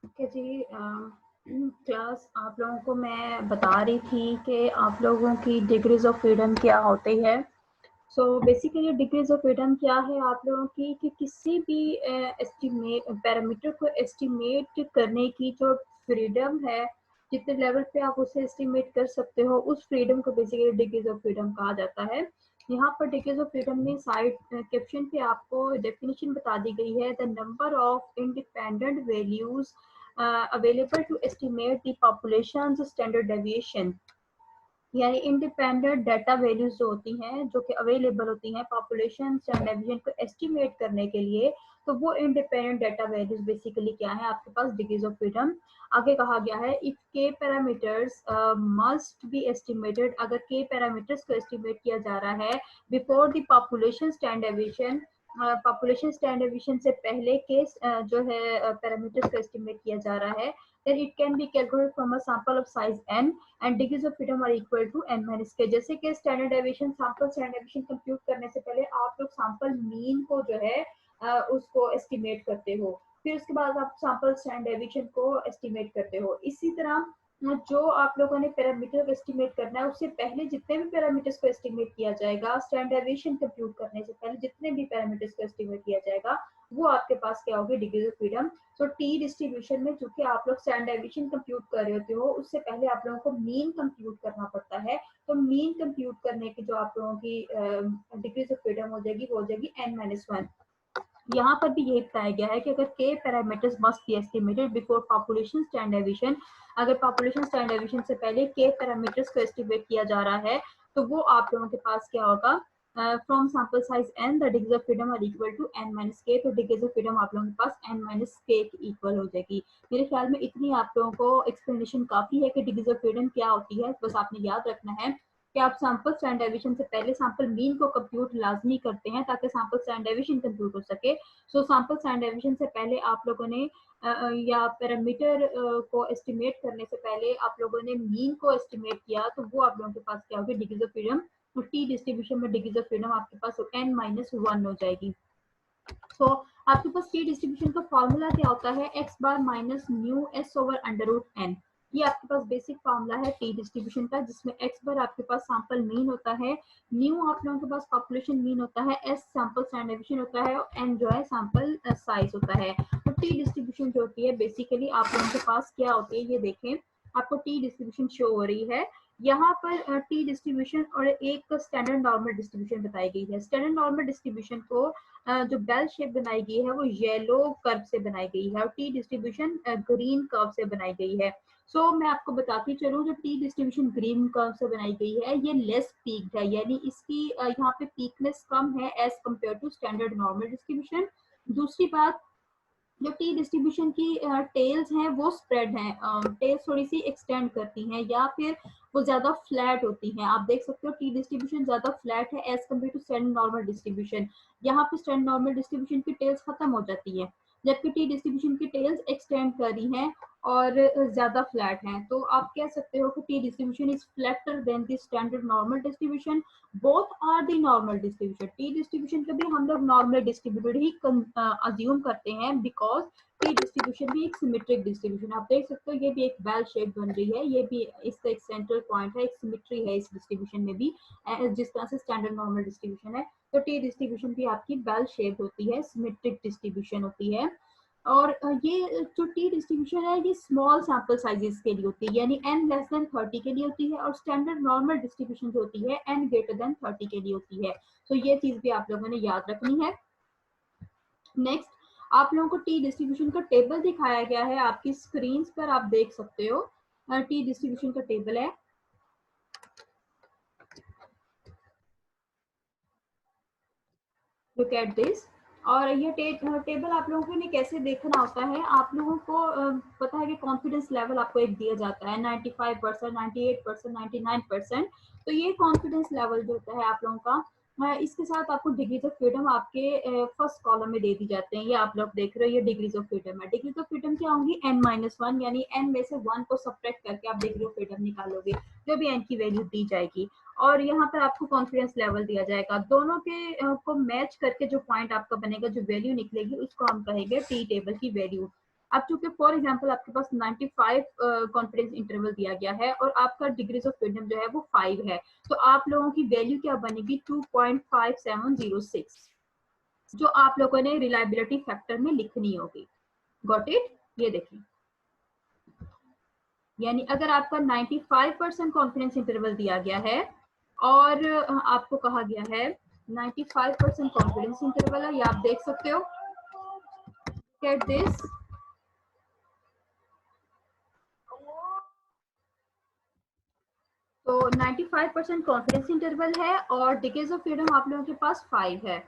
Okay जी। Class आप लोगों को मैं बता रही थी कि आप लोगों की डिग्रीज ऑफ फ्रीडम क्या होती है। So basically degrees of freedom क्या है आप लोगों की कि किसी भी एस्टिमेट पैरामीटर को एस्टिमेट करने की जो फ्रीडम है, जितने लेवल पे आप उसे एस्टिमेट कर सकते हो, उस फ्रीडम को बेसिकली डिग्रीज ऑफ फ्रीडम कहा जाता है। यहाँ पर डिग्रीज ऑफ फ्रीडम में साइड कैप्शन पे आपको डेफिनेशन बता दी गई है, the number of independent values available to estimate the population standard deviation. यानी इंडिपेंडेंट डाटा वैल्यूज जो होती हैं, जो कि अवेलेबल होती हैं पॉपुलेशन स्टैंडर्ड डेविएशन को एस्टिमेट करने के लिए, तो वो इंडिपेंडेंट डाटा वैल्यूज बेसिकली क्या है आपके पास डिग्रीज ऑफ फ्रीडम। आगे कहा गया है इफ के पैरामीटर्स मस्ट बी एस्टिमेटेड, अगर के पैरामीटर्स को एस्टिमेट किया जा रहा है before the population standard deviation, population standard deviation से पहले के जो है पैरामीटर्स को एस्टिमेट किया जा रहा है, then it can be calculated from a sample of size n and degrees of freedom are equal to n minus k। जैसे कि standard deviation sample standard deviation compute करने से पहले आप लोग सैंपल मीन को जो है उसको एस्टिमेट करते हो, फिर उसके बाद आप सैंपल स्टैंडर्ड डेविएशन को एस्टिमेट करते हो। इसी तरह जो आप लोगों ने पैरामीटर को एस्टिमेट करना है, उससे पहले जितने भी पैरामीटर्स को एस्टिमेट किया जाएगा, स्टैंडर्ड डेविएशन कंप्यूट करने से पहले जितने भी पैरामीटर्स को एस्टिमेट किया जाएगा, वो आपके पास क्या होगी डिग्रीज ऑफ फ्रीडम। तो टी डिस्ट्रीब्यूशन में चूंकि आप लोग स्टैंडर्ड डेविएशन कंप्यूट कर रहे होते हो, उससे पहले आप लोगों को मीन कंप्यूट करना पड़ता है। तो मीन कंप्यूट करने की जो आप लोगों की डिग्रीज ऑफ फ्रीडम हो जाएगी वो हो जाएगी n-1। यहाँ पर भी यही बताया गया है कि अगर के parameters must be estimated before population standard deviation, अगर पॉपुलेशन स्टैंडर्ड डेविएशन से पहले के पैरामीटर्स को एस्टिमेट किया जा रहा है, तो वो आप लोगों के पास क्या होगा, from sample size n the degrees of freedom are equal to n-k। तो डिग्रीज ऑफ फ्रीडम आप लोगों के पास n-k के इक्वल हो जाएगी। मेरे ख्याल में इतनी आप लोगों को एक्सप्लेनेशन काफी है कि डिग्रीज ऑफ फ्रीडम क्या होती है। बस आपने याद रखना है कि आप सैंपल स्टैंडर्ड डेविएशन से पहले सैंपल मीन को कंप्यूट लाजमी करते हैं ताकि सैंपल स्टैंडर्ड डेविएशन कंप्यूट हो सके। सो सैंपल स्टैंडर्ड डेविएशन से पहले आप लोगों ने या पैरामीटर को एस्टिमेट करने से पहले आप लोगों ने मीन को एस्टिमेट किया, तो वो आप लोगों के पास क्या होगी डिग्रीज ऑफ फ्रीडम। तो टी डिस्ट्रीब्यूशन में डिग्रीज ऑफ फ्रीडम आपके पास n-1 हो जाएगी। तो आपके पास टी डिस्ट्रीब्यूशन का फॉर्मूला क्या होता है, x bar minus mu S over under root N. ये आपके पास बेसिक फॉर्मूला है टी डिस्ट्रीब्यूशन का, जिसमें x बार आपके पास सैंपल मीन होता है, म्यू आप लोगों के पास पॉपुलेशन मीन होता है, s सैंपल स्टैंडर्ड डेविएशन होता है और n जो है सैंपल साइज होता है। तो टी डिस्ट्रीब्यूशन जो होती है बेसिकली आप लोगों के पास क्या होती है, ये देखें आपको टी डिस्ट्रीब्यूशन शो हो रही है यहाँ पर। टी डिस्ट्रीब्यूशन और एक स्टैंडर्ड नॉर्मल डिस्ट्रीब्यूशन बताई गई है। स्टैंडर्ड नॉर्मल डिस्ट्रीब्यूशन को जो बेल शेप बनाई गई है वो येलो कर्व से बनाई गई है और टी डिस्ट्रीब्यूशन ग्रीन कर्व से बनाई गई है। सो मैं आपको बताती चलूं, जो टी डिस्ट्रीब्यूशन ग्रीन कर्व से बनाई गई है ये लेस पीक्ड है, यानी इसकी यहाँ पे पीकनेस कम है as compare to standard normal distribution. दूसरी बात, जो टी डिस्ट्रीब्यूशन की टेल्स हैं वो स्प्रेड हैं, टेल्स थोड़ी सी एक्सटेंड करती हैं या फिर वो ज्यादा फ्लैट होती हैं। आप देख सकते हो टी डिस्ट्रीब्यूशन ज्यादा फ्लैट है as compare to standard normal distribution. यहाँ पे स्टैंडर्ड नॉर्मल डिस्ट्रीब्यूशन की टेल्स खत्म हो जाती है, जबकि टी डिस्ट्रीब्यूशन की टेल्स एक्सटेंड कर रही हैं और ज्यादा फ्लैट हैं। तो आप कह सकते हो कि T distribution is flatter than the standard normal distribution. Both are the normal distribution. T distribution को भी हम लोग नॉर्मल डिस्ट्रीब्यूटेड ही अज्यूम करते हैं बिकॉज टी डिस्ट्रीब्यूशन भी एक सिमेट्रिक डिस्ट्रीब्यूशन। आप देख सकते हो ये भी एक बेल शेप बन रही है, ये भी इसका एक सेंट्रल पॉइंट है, एक सिमेट्री है इस डिस्ट्रीब्यूशन में भी, जिस तरह से स्टैंडर्ड नॉर्मल डिस्ट्रीब्यूशन है। तो टी डिस्ट्रीब्यूशन भी आपकी बेल शेप होती है, सिमेट्रिक डिस्ट्रीब्यूशन होती है। और ये जो टी डिस्ट्रीब्यूशन है ये स्मॉल सैंपल साइजेस के लिए होती है, यानी n 30 के लिए होती है, और स्टैंडर्ड नॉर्मल डिस्ट्रीब्यूशन जो होती है n 30 के लिए होती है। तो ये चीज भी आप लोगों ने याद रखनी है। नेक्स्ट, आप लोगों को टी डिस्ट्रीब्यूशन का टेबल दिखाया गया है आपकी स्क्रीन पर, आप देख सकते हो टी डिस्ट्रीब्यूशन का टेबल है। Look at this. और ये टेबल आप लोगों को ने कैसे देखना होता है, आप लोगों को पता है कि कॉन्फिडेंस लेवल आपको एक दिया जाता है 95%, 98%, 99%। तो ये कॉन्फिडेंस लेवल जो होता है आप लोगों का, इसके साथ आपको डिग्रीज ऑफ फ्रीडम आपके फर्स्ट कॉलम में दे दी जाते हैं। ये आप लोग देख रहे हो, ये डिग्रीज ऑफ फ्रीडम है। डिग्रीज ऑफ फ्रीडम क्या होंगी, n-1, यानी n में से 1 को सब्ट्रैक्ट करके आप डिग्री ऑफ फ्रीडम निकालोगे, जो भी n की वैल्यू दी जाएगी। और यहाँ पर आपको कॉन्फिडेंस लेवल दिया जाएगा, दोनों के को मैच करके जो पॉइंट आपका बनेगा, जो वैल्यू निकलेगी उसको हम कहेंगे टी टेबल की वैल्यू। अब चूंकि फॉर एग्जांपल आपके पास 95 कॉन्फिडेंस इंटरवल दिया गया है और आपका डिग्रीज ऑफ फ्रीडम जो है वो 5 है, तो आप लोगों की वैल्यू क्या बनेगी 2.5706, जो आप लोगों ने रिलायबिलिटी फैक्टर में लिखनी होगी। Got it? ये देखिए, यानी अगर आपका 95% कॉन्फिडेंस इंटरवल दिया गया है और आपको कहा गया है 95% कॉन्फिडेंस इंटरवल है, ये आप देख सकते हो, गेट दिस, तो 95% कॉन्फिडेंस इंटरवल है और डिग्रीज ऑफ फ्रीडम आप लोगों के पास 5 है।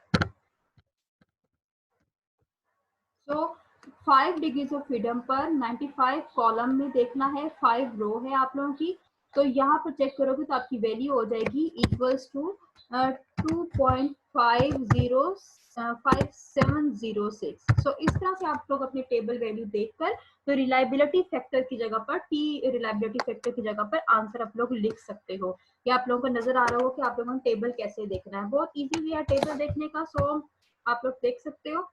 तो 5 डिग्रीज ऑफ फ्रीडम पर 95 कॉलम में देखना है, 5 रो है आप लोगों की, तो यहाँ पर चेक करोगे तो आपकी वैल्यू हो जाएगी इक्वल्स टू 2.5706। सो इस तरह से आप लोग अपने टेबल वैल्यू देखकर तो रिलायबिलिटी फैक्टर की जगह पर रिलायबिलिटी फैक्टर की जगह पर आंसर आप लोग लिख सकते हो। या आप लोगों को नजर आ रहा हो कि आप लोगों को टेबल कैसे देखना है, बहुत इजी वे है टेबल देखने का, सो आप लोग देख सकते हो।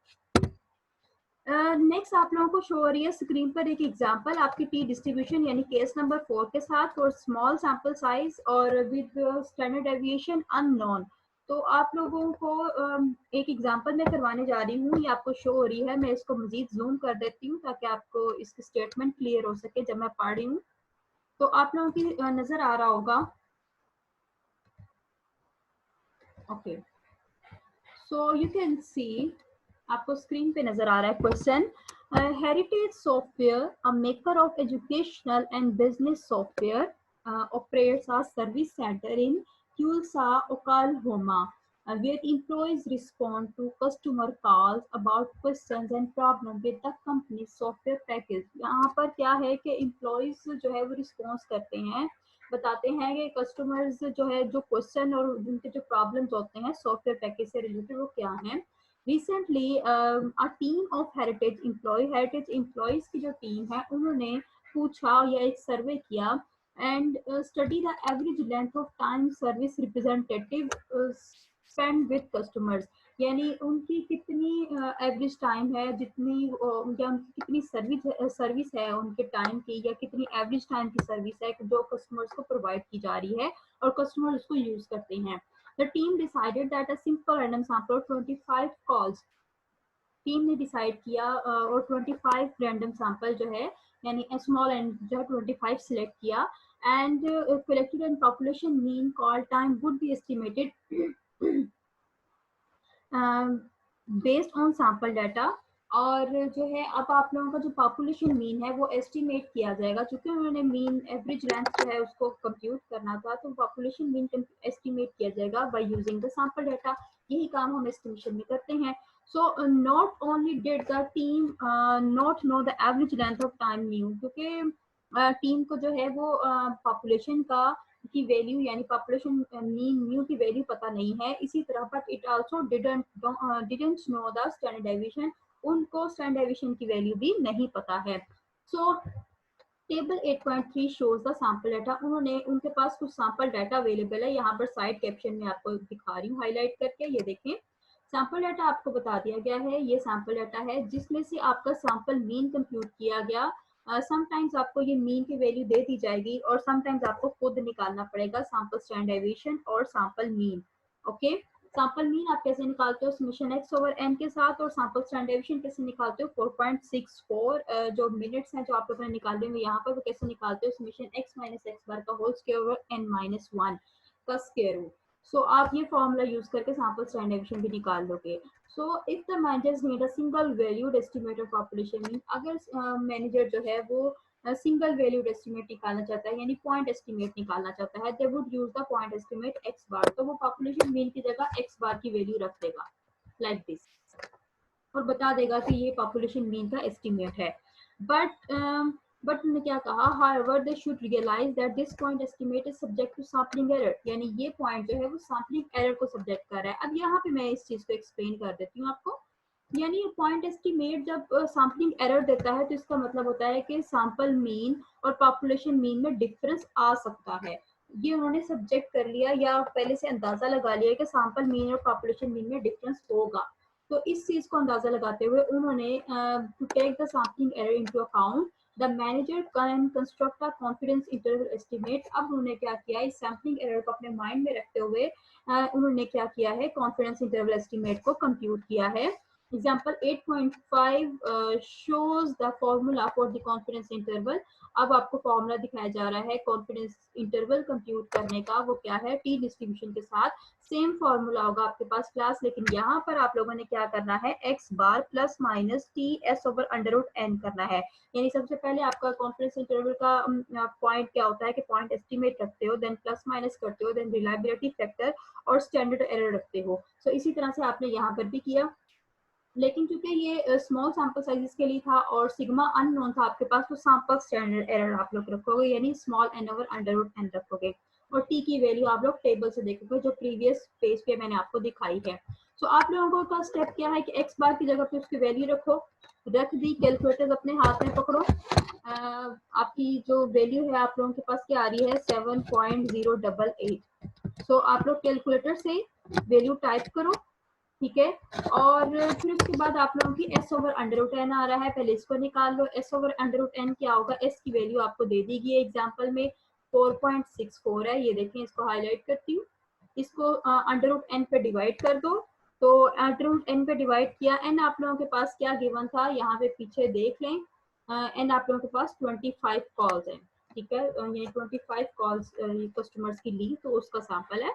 नेक्स्ट आप लोगों को शो हो रही है स्क्रीन पर एक एग्जांपल आपकी टी डिस्ट्रीब्यूशन यानी केस नंबर 4 के साथ और स्मॉल सैंपल साइज और विद स्टैंडर्ड डेविएशन अननोन। तो आप लोगों को एक एग्जांपल मैं करवाने जा रही हूँ, ये आपको शो हो रही है, मैं इसको मजीद जूम कर देती हूँ ताकि आपको इसकी स्टेटमेंट क्लियर हो सके जब मैं पढ़ रही हूँ, तो आप लोगों की नजर आ रहा होगा। Okay, so you can see, आपको स्क्रीन पे नजर आ रहा है question. Heritage Software, a maker of educational and business software, operates a service center in Tulsa, Oklahoma, where employees respond to customer calls about questions and problems with the company's software package। यहाँ पर क्या है कि employees जो है वो response करते हैं, बताते हैं कि कस्टमर्स जो है जो क्वेश्चन और उनके जो प्रॉब्लम्स होते हैं सॉफ्टवेयर पैकेज से रिलेटेड वो क्या हैं। Recently a team of heritage employees की जो टीम है उन्होंने पूछा या एक सर्वे किया and study the average length of time service representative spend with customers, यानी उनकी कितनी एवरेज टाइम है, जितनी या उनकी कितनी सर्विस है उनके टाइम की, या कितनी एवरेज टाइम की सर्विस है जो कस्टमर्स को प्रोवाइड की जा रही है और कस्टमर उसको यूज करते हैं। The team decided that a simple random sample of 25 calls, team ने डिसाइड किया और 25 रैंडम सैंपल जो है यानी स्मॉल एंड जो है 25 सिलेक्ट किया and collected and population mean call time would be estimated based on sample data. और जो है अब आप लोगों का जो पॉपुलेशन मीन है वो एस्टिमेट किया जाएगा, क्योंकि उन्होंने मीन एवरेज लेंथ जो है उसको कंप्यूट करना था, तो पॉपुलेशन मीन एस्टिमेट किया जाएगा bye using the sample data. यही काम हम एस्टिमेशन में करते हैं। So not only did the team not know the average length of time new, क्योंकि टीम को जो है वो पॉपुलेशन की वैल्यू यानी पॉपुलेशन मीन न्यू की वैल्यू पता नहीं है, इसी तरह but it also didn't know the standard deviation, उनको स्टैंडर्ड डेविएशन की वैल्यू भी नहीं पता है। सो table 8.3 shows the sample data, उन्होंने उनके पास कुछ सैंपल डाटा अवेलेबल है, यहाँ पर साइड कैप्शन में आपको दिखा रही हूँ हाईलाइट करके, ये देखें सैंपल डाटा आपको बता दिया गया है, ये सैंपल डाटा है जिसमें से आपका सैंपल मीन कंप्यूट किया गया। समटाइम्स आपको ये मीन की वैल्यू दे दी जाएगी और समटाइम्स आपको खुद निकालना पड़ेगा सैंपल स्टैंडर्ड डेविएशन और sample mean. Okay, sample mean आप कैसे निकालते हो समेशन x ओवर n के साथ, और सैंपल स्टैंडर्ड डेविएशन कैसे निकालते हो 4.64 जो मिनट्स हैं जो आप लोगों ने निकाले हुए यहाँ पर, वो कैसे निकालते हो summation x minus X bar का whole square over n minus 1 का स्क्वायर रूट। सो आप ये फॉर्मूला यूज करके सैंपल स्टैंडर्ड डेविएशन भी निकाल लोगे। So if the managers need a single valued estimate of population mean, अगर मैनेजर जो है वो सिंगल वैल्यूड एस्टिमेट निकालना चाहता है यानी पॉइंट एस्टिमेट निकालना चाहता है, they would use the point estimate x बार, तो वो पॉपुलेशन मीन की जगह x बार की वैल्यू रख देगा लाइक दिस और बता देगा कि ये पॉपुलेशन मीन का एस्टिमेट है। बट उन्होंने क्या कहा, however they should realize that this point estimate is subject to sampling error, यानी ये पॉइंट जो है वो सैम्पलिंग एरर को सब्जेक्ट कर रहा है। अब यहाँ पे मैं इस चीज को एक्सप्लेन कर देती हूँ आपको, यानी पॉइंट एस्टिमेट जब सैम्पलिंग एरर देता है तो इसका मतलब होता है कि सैंपल मीन और पॉपुलेशन मीन में डिफरेंस आ सकता है। ये उन्होंने सब्जेक्ट कर लिया या पहले से अंदाजा लगा लिया कि सैंपल मीन और पॉपुलेशन मीन में डिफरेंस होगा। तो इस चीज को अंदाजा लगाते हुए उन्होंने to take the sampling error into account the manager can construct a confidence interval estimate. अब उन्होंने क्या किया, इस सैम्पलिंग एरर को अपने माइंड में रखते हुए उन्होंने क्या किया है, कॉन्फिडेंस इंटरवल एस्टिमेट को कंप्यूट किया है। Example 8.5 shows the formula for the confidence interval। अब आपको फॉर्मूला दिखाया जा रहा है कॉन्फिडेंस इंटरवल कंप्यूट करने का, वो क्या है, टी डिस्ट्रीब्यूशन के साथ सेम फॉर्मूला होगा आपके पास क्लास, लेकिन यहाँ पर आप लोगों ने क्या करना है, X bar plus minus T S over under root N करना है। यानी सबसे पहले आपका कॉन्फिडेंस इंटरवल का पॉइंट क्या होता है कि पॉइंट एस्टिमेट रखते हो, देन प्लस माइनस करते हो, देन रिलायबिलिटी फैक्टर और स्टैंडर्ड एरर रखते हो। सो इसी तरह से आपने यहाँ पर भी किया, लेकिन क्योंकि ये स्मॉल सैंपल साइजेस के लिए था और सिग्मा अननोन था आपके पास, तो सैंपल स्टैंडर्ड एरर आप लोग रखोगे, यानी small N over under root N रखोगे। और टी की वैल्यू आप लोग टेबल से देखोगे जो प्रीवियस पेज पे मैंने आपको दिखाई है। सो आप लोगों का स्टेप क्या है कि एक्स बार की जगह पे उसकी वैल्यू रखो, रख दी, कैलकुलेटर अपने हाथ में पकड़ो, आपकी जो वैल्यू है आप लोगों के पास क्या आ रही है, 7.088। सो आप लोग कैलकुलेटर से वैल्यू टाइप करो, ठीक है। और फिर उसके बाद आप लोगों की S over under root N आ रहा है, पहले इसको निकाल लो। S over under root N क्या होगा, एस की वैल्यू आपको दे दी गई एग्जाम्पल में 4.64 है, ये देखें, इसको हाईलाइट करती हूँ। इसको अंडर रूट एन पे डिवाइड कर दो, तो अंडर रूट एन पे डिवाइड किया, एन आप लोगों के पास क्या गिवन था, यहाँ पे पीछे देख लें, एन आप लोगों के पास 25 कॉल्स है, ठीक है, ये 25 कॉल्स कस्टमर्स की ली, तो उसका सैंपल है।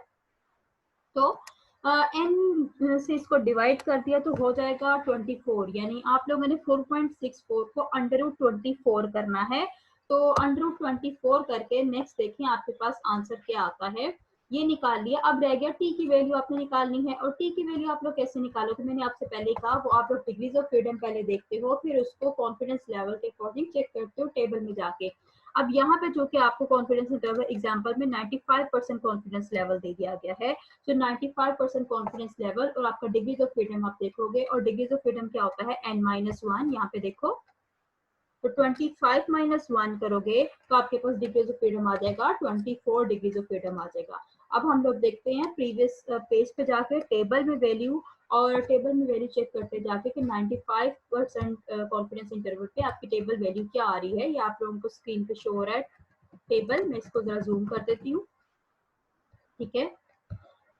तो एन से इसको डिवाइड कर दिया तो हो जाएगा 24, यानी आप लोगों ने 4.64 को अंडर रूट 24 करना है। तो अंडर रूट 24 करके नेक्स्ट देखें आपके पास आंसर क्या आता है, ये निकाल लिया। अब रह गया टी की वैल्यू आपने निकालनी है, और टी की वैल्यू आप लोग कैसे निकालोगे, मैंने आपसे पहले कहा, वो आप लोग डिग्रीज ऑफ फ्रीडम पहले देखते हो, फिर उसको कॉन्फिडेंस लेवल के अकॉर्डिंग चेक करते हो टेबल में जाके। अब यहाँ पे जो कि आपको कॉन्फिडेंस इंटरवल एग्जाम्पल में 95% कॉन्फिडेंस लेवल दे दिया गया है, तो 95% कॉन्फिडेंस लेवल, और आपका डिग्रीज ऑफ फ्रीडम आप देखोगे, और डिग्रीज ऑफ फ्रीडम क्या होता है, n-1, यहाँ पे देखो, तो 25 माइनस 1 करोगे तो आपके पास डिग्रीज ऑफ फ्रीडम आ जाएगा 24 डिग्रीज ऑफ फ्रीडम आ जाएगा। अब हम लोग देखते हैं प्रीवियस पेज पे जाके टेबल में वैल्यू, और टेबल में वैल्यू चेक करते जाके कि 95% कॉन्फिडेंस इंटरवल पे आपकी टेबल वैल्यू क्या आ रही है, ये आप लोगों को स्क्रीन पे शो हो रहा है टेबल, मैं इसको जरा जूम कर देती हूँ, ठीक है।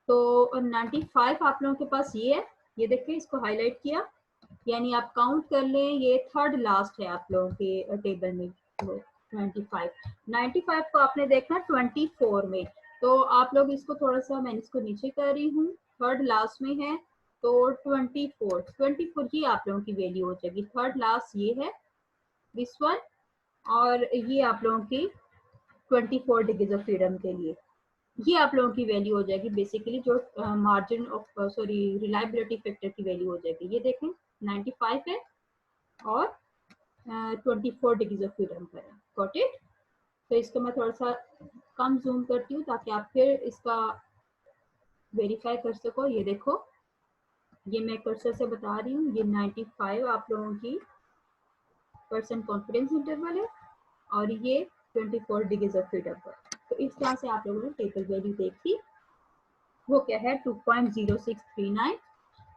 तो 95 आप लोगों के पास ये है, ये देखिए, इसको हाईलाइट किया, यानी आप काउंट कर लें, ये थर्ड लास्ट है आप लोगों के टेबल में। तो 95 को आपने देखना 24 में, तो आप लोग इसको थोड़ा सा, मैं इसको नीचे कर रही हूँ, थर्ड लास्ट में है, तो 24 ही आप लोगों की वैल्यू हो जाएगी। थर्ड लास्ट ये है, दिस वन, और ये आप लोगों की 24 डिग्रीज ऑफ फ्रीडम के लिए ये आप लोगों की वैल्यू हो जाएगी, बेसिकली जो margin of sorry reliability factor की वैल्यू हो जाएगी। ये देखें 95 है और 24 डिग्रीज ऑफ फ्रीडम पर है, गॉट इट। तो इसको मैं थोड़ा सा कम जूम करती हूँ ताकि आप फिर इसका वेरीफाई कर सको। ये देखो, ये मैं कर्सर से बता रही हूँ, ये 95 आप लोगों की परसेंट कॉन्फिडेंस इंटरवल है, और ये 24 डिग्रीज ऑफ फ्रीडम पर। तो इस तरह से आप लोगों ने टेबल वैल्यू देखी, वो क्या है 2.0639।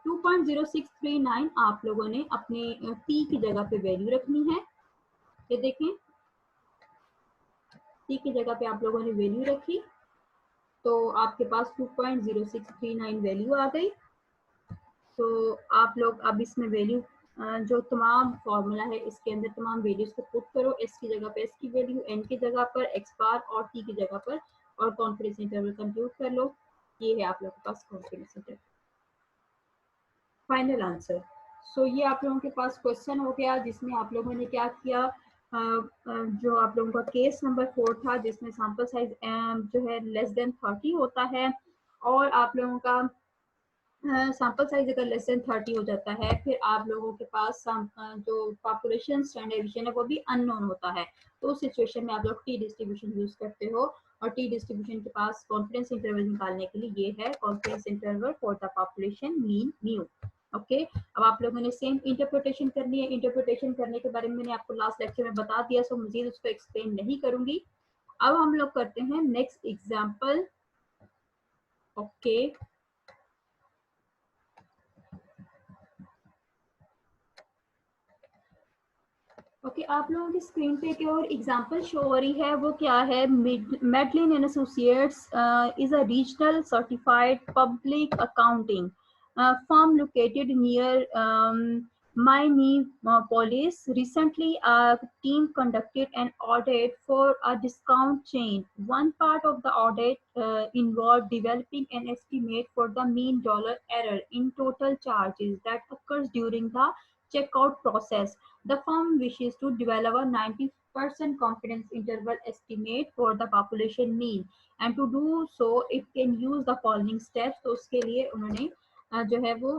2.0639 आप लोगों ने अपने टी की जगह पे वैल्यू रखनी है, ये देखें, टी की जगह पे आप लोगों ने वैल्यू रखी, तो आपके पास 2.0639 वैल्यू आ गई। तो आप लोग अब इसमें वैल्यू जो तमाम फॉर्मूला है इसके अंदर तमाम वैल्यूज को पुट करो, एस की जगह पे एस की वैल्यू, एन की जगह पर एक्स बार, और टी की जगह पर, और कॉन्फिडेंस इंटरवल कंप्यूट कर लो। ये है आप लोगों के पास कॉन्फिडेंस इंटरवल, फाइनल आंसर। सो ये आप लोगों के पास क्वेश्चन हो गया जिसमें आप लोगों ने क्या किया, जो आप लोगों का केस नंबर 4 था जिसमें सैंपल साइज जो है लेस देन 30 होता है, और आप लोगों का सैंपल साइज अगर लेस देन 30 हो जाता है, फिर आप लोगों के पास जो पॉपुलेशन स्टैंडर्ड डिवीजन है वो भी अननोन होता है, तो उस सिचुएशन में आप लोग टी डिस्ट्रीब्यूशन यूज करते हो, और टी डिस्ट्रीब्यूशन के पास कॉन्फिडेंस इंटरवल निकालने के लिए ये है confidence interval for the population mean mu. Okay, अब आप लोगों ने सेम इंटरप्रिटेशन करनी है। इंटरप्रिटेशन करने के बारे में मैंने आपको लास्ट लेक्चर में बता दिया, सो मजीद उसको एक्सप्लेन नहीं करूंगी। अब हम लोग करते हैं नेक्स्ट एग्जाम्पल। ओके, ओके आप लोगों की स्क्रीन पे एक और एग्जांपल शो हो रही है, वो क्या है, Madeline and associates is a regional certified public accounting firm located near Minneapolis. Recently, a team conducted an audit for a discount chain. One part of the audit involved developing an estimate for the mean dollar error in total charges that occurs during the checkout process. The firm wishes to develop a 90% confidence interval estimate for the population mean, and to do so it can use the following steps. तो उसके लिए उन्होंने जो है वो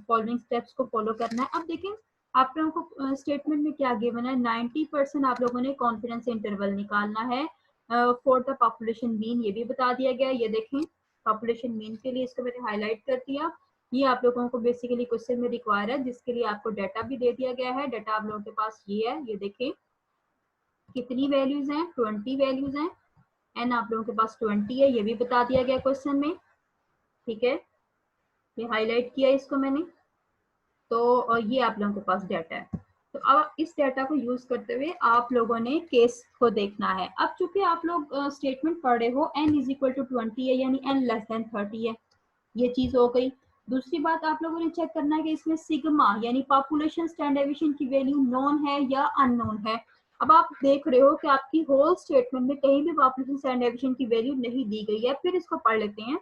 following steps को follow करना है। अब देखें आप लोगों को स्टेटमेंट में क्या गिवन है, 90% आप लोगों ने कॉन्फिडेंस इंटरवल निकालना है फॉर द पॉपुलेशन मीन, ये भी बता दिया गया। ये देखें पॉपुलेशन मीन के लिए इसको मैंने हाईलाइट कर दिया। ये आप लोगों को बेसिकली क्वेश्चन में रिक्वायर है, जिसके लिए आपको डाटा भी दे दिया गया है। डाटा आप लोगों के पास ये है, ये देखें कितनी वैल्यूज हैं, 20 वैल्यूज हैं, एन आप लोगों के पास 20 है, ये भी बता दिया गया क्वेश्चन में। ठीक है, ये हाईलाइट किया इसको मैंने। तो ये आप लोगों के पास डाटा है। तो अब इस डाटा को यूज करते हुए आप लोगों ने केस को देखना है। अब चूंकि आप लोग स्टेटमेंट पढ़ रहे हो n इज इक्वल टू 20 है, यानी n लेस देन 30 है, ये चीज हो गई। दूसरी बात आप लोगों ने चेक करना है कि इसमें सिग्मा यानी पॉपुलेशन स्टैंडर्ड डेविएशन की वैल्यू नोन है या अननोन है। अब आप देख रहे हो कि आपकी होल स्टेटमेंट में कहीं भी पॉपुलेशन स्टैंडर्ड डेविएशन की वैल्यू नहीं दी गई है। फिर इसको पढ़ लेते हैं।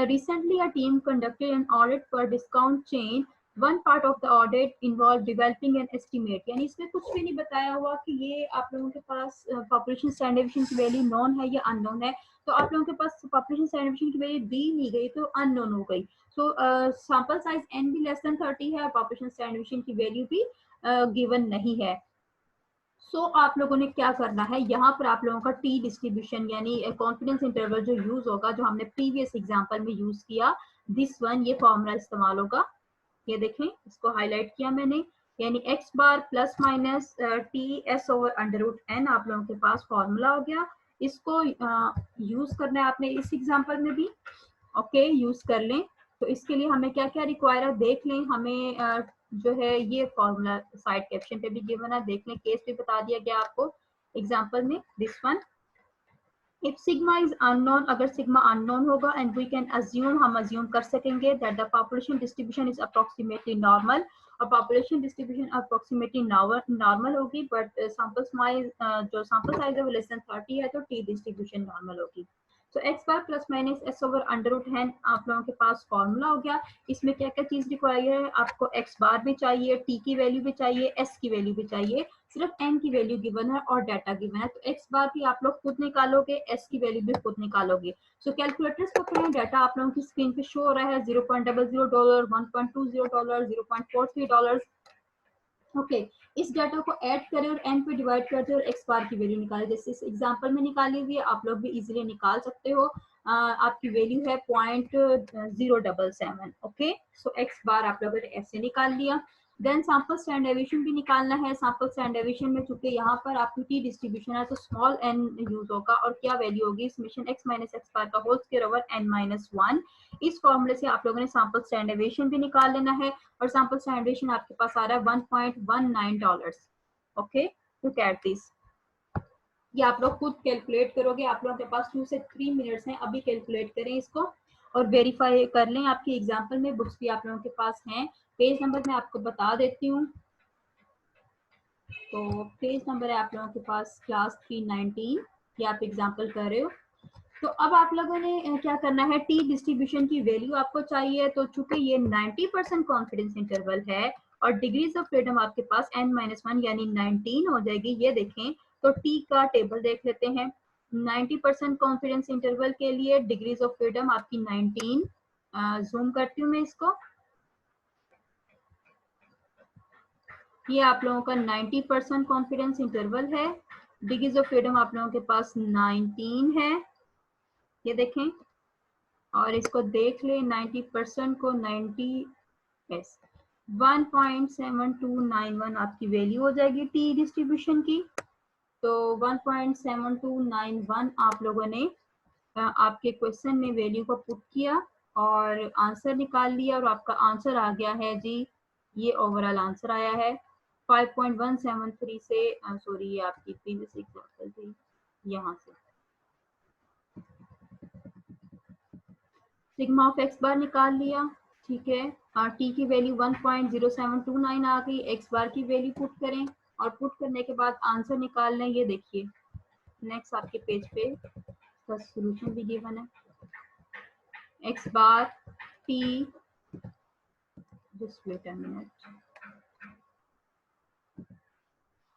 Recently, a team conducted an audit for discount chain. One part of the audit involved developing an estimate. यानी इसमें कुछ भी नहीं बताया हुआ कि ये आप लोगों के पास पॉपुलेशन स्टैंडर्ड डेविएशन की वैल्यू नॉन है या अननोन है। तो आप लोगों के पास पॉपुलेशन स्टैंडर्ड डेविएशन की वैल्यू दी नहीं गई तो अननोन हो गई। सो सैंपल साइज n भी लेस देन 30 है और पॉपुलेशन स्टैंडर्ड डेविएशन की वैल्यू भी गिवन नहीं है। सो आप लोगों ने क्या करना है, यहाँ पर आप लोगों का टी डिस्ट्रीब्यूशन यानी कॉन्फिडेंस इंटरवल जो यूज होगा, जो हमने प्रीवियस एग्जांपल में यूज किया, दिस वन, ये फॉर्मूला इस्तेमाल होगा। ये देखें, इसको हाईलाइट किया मैंने, यानी x bar plus minus T S over under root N आप लोगों के पास फॉर्मूला हो गया। इसको यूज करना है आपने इस एग्जाम्पल में भी। ओके, यूज कर लें। तो इसके लिए हमें क्या क्या रिक्वायर है देख लें। हमें जो है ये फॉर्मूला साइड कैप्शन पे भी गिवन है, देख लें, केस भी बता दिया गया आपको एग्जांपल में, this one. If sigma is unknown, अगर सिग्मा अननोन होगा, एंड वी कैन अज्यूम, हम अज्यूम कर सकेंगे that the population distribution is approximately normal, और पॉपुलेशन डिस्ट्रीब्यूशन अप्रोक्सीमेटली नॉर्मल होगी, बट सैंपल साइज जो सैंपल साइज है वो लेस देन 30 है, तो टी डिस्ट्रीब्यूशन नॉर्मल होगी। तो X bar plus minus S over under root है आप लोगों के पास फॉर्मूला हो गया। इसमें क्या क्या चीज रिक्वायर है, आपको एक्स बार भी चाहिए, टी की वैल्यू भी चाहिए, एस की वैल्यू भी चाहिए, सिर्फ एन की वैल्यू गिवन है और डाटा गिवन है। तो एक्स बार भी आप लोग खुद निकालोगे, एस की वैल्यू भी खुद निकालोगे। सो कैलकुलेटर्स को करें, डाटा आप लोगों की स्क्रीन पे शो हो रहा है, $0.00, $1.20, $0.43। ओके, इस डाटा को ऐड करें और एन पे डिवाइड करते और एक्स बार की वैल्यू निकालें। जैसे इस एग्जांपल में निकाली हुई है, आप लोग भी इजीली निकाल सकते हो। आपकी वैल्यू है 0.077। ओके, सो एक्स बार आप लोगों ने ऐसे निकाल लिया। देन सैंपल स्टैंडर्ड डेविएशन भी निकालना है। सैंपल स्टैंडर्ड डेविएशन में चूंकि यहाँ पर आपकी टी डिस्ट्रीब्यूशन है तो स्मॉल एन यूज होगा, और क्या वैल्यू होगी, summation X minus X bar का whole square over N minus 1। इस फॉर्मूले से आप लोगों ने सैंपल स्टैंडर्ड डेविएशन भी निकाल लेना है, और सैंपल स्टैंडर्ड डेविएशन आपके पास आ रहा है $1.19। Okay, look at this. ये आप लोग खुद कैलकुलेट करोगे, आप लोगों के पास 2 से 3 मिनट्स हैं, अभी कैलकुलेट करें इसको और वेरीफाई कर लें। आपकी एग्जाम्पल में बुक्स भी आप लोगों के पास हैं। पेज नंबर मैं आपको बता देती हूँ। तो पेज नंबर है आप लोगों के पास क्लास 319, ये आप एग्जाम्पल कर रहे हो। तो अब आप लोगों ने क्या करना है, टी डिस्ट्रीब्यूशन की वैल्यू आपको चाहिए। तो चूंकि ये 90% कॉन्फिडेंस इंटरवल है और डिग्रीज ऑफ फ्रीडम आपके पास n-1 यानी 19 हो जाएगी। ये देखें, तो टी का टेबल देख लेते हैं। 90% कॉन्फिडेंस इंटरवल के लिए डिग्रीज ऑफ फ्रीडम आपकी 19। जूम करती हूँ मैं इसको। ये आप लोगों का 90% कॉन्फिडेंस इंटरवल है, डिग्रीज ऑफ फ्रीडम आप लोगों के पास 19 है, ये देखें। और इसको देख ले, 90% को 90 यस 1.7291 आपकी वैल्यू हो जाएगी टी डिस्ट्रीब्यूशन की। तो 1.7291 आप लोगों ने आपके क्वेश्चन में वैल्यू को पुट किया और आंसर निकाल लिया, और आपका आंसर आ गया है जी, ये ओवरऑल आंसर आया है। 5.173 से सॉरी ये आपकी प्रीवियस एग्जांपल थी, यहाँ से सिग्मा ऑफ एक्स बार निकाल लिया, ठीक है। टी की वैल्यू 1.0729 आ गई, एक्स बार की वैल्यू पुट करें और पुट करने के बाद आंसर निकाल लें। ये देखिए नेक्स्ट आपके पेज पे इसका सॉल्यूशन भी गिवन है। X bar T, just wait a minute,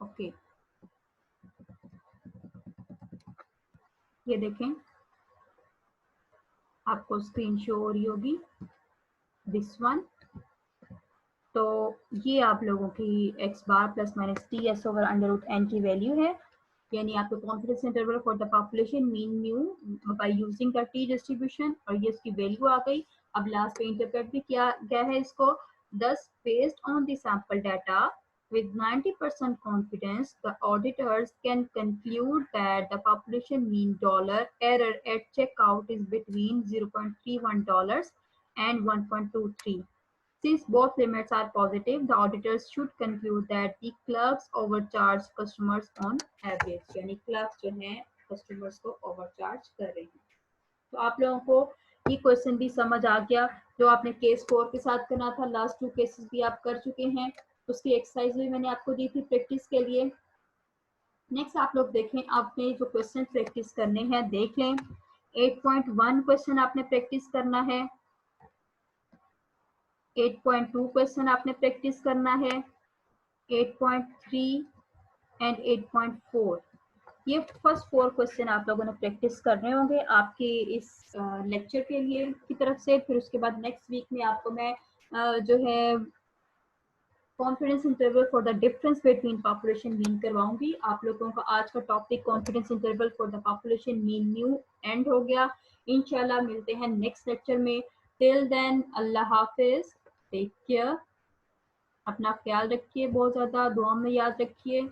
okay ये देखें आपको स्क्रीन शो हो रही होगी दिस वन। तो ये आप लोगों की X bar plus minus T S over under root N की वैल्यू है, यानी आपको confidence interval for the population mean mu by using the T distribution, और ये इसकी वैल्यू आ गई। अब लास्ट पे इंटरप्रेट भी किया गया है इसको, thus based on the sample data with 90% confidence the auditors can conclude that the population mean dollar error at checkout is between $0.31 and 1.23. Since both limits are positive, the auditors should conclude that the clerks overcharge customers on average, यानी clerks जो हैं customers को overcharge कर रहे हैं। तो आप लोगों को ये क्वेश्चन भी समझ आ गया, जो आपने केस 4 के साथ करना था। लास्ट 2 केसेस भी आप कर चुके हैं, उसकी एक्सरसाइज भी मैंने आपको दी थी प्रैक्टिस के लिए। नेक्स्ट आप लोग देखें, आपने जो क्वेश्चन प्रैक्टिस करने हैं देख लें। 8.1 क्वेश्चन आपने प्रैक्टिस करना है, 8.2 क्वेश्चन आपने प्रैक्टिस करना है, 8.3 एंड 8.4। ये फर्स्ट 4 क्वेश्चन आप लोगों ने प्रैक्टिस करने होंगे आपके इस लेक्चर के लिए की तरफ से। फिर उसके बाद नेक्स्ट वीक में आपको मैं जो है confidence interval for the difference between population mean करवाऊंगी। आप लोगों का आज का topic confidence interval for the population mean mu and हो गया। इंशाल्लाह मिलते हैं नेक्स्ट लेक्चर में। टिल देन अल्लाह हाफिज, टेक केयर, अपना ख्याल रखिए, बहुत ज़्यादा दुआ में याद रखिए।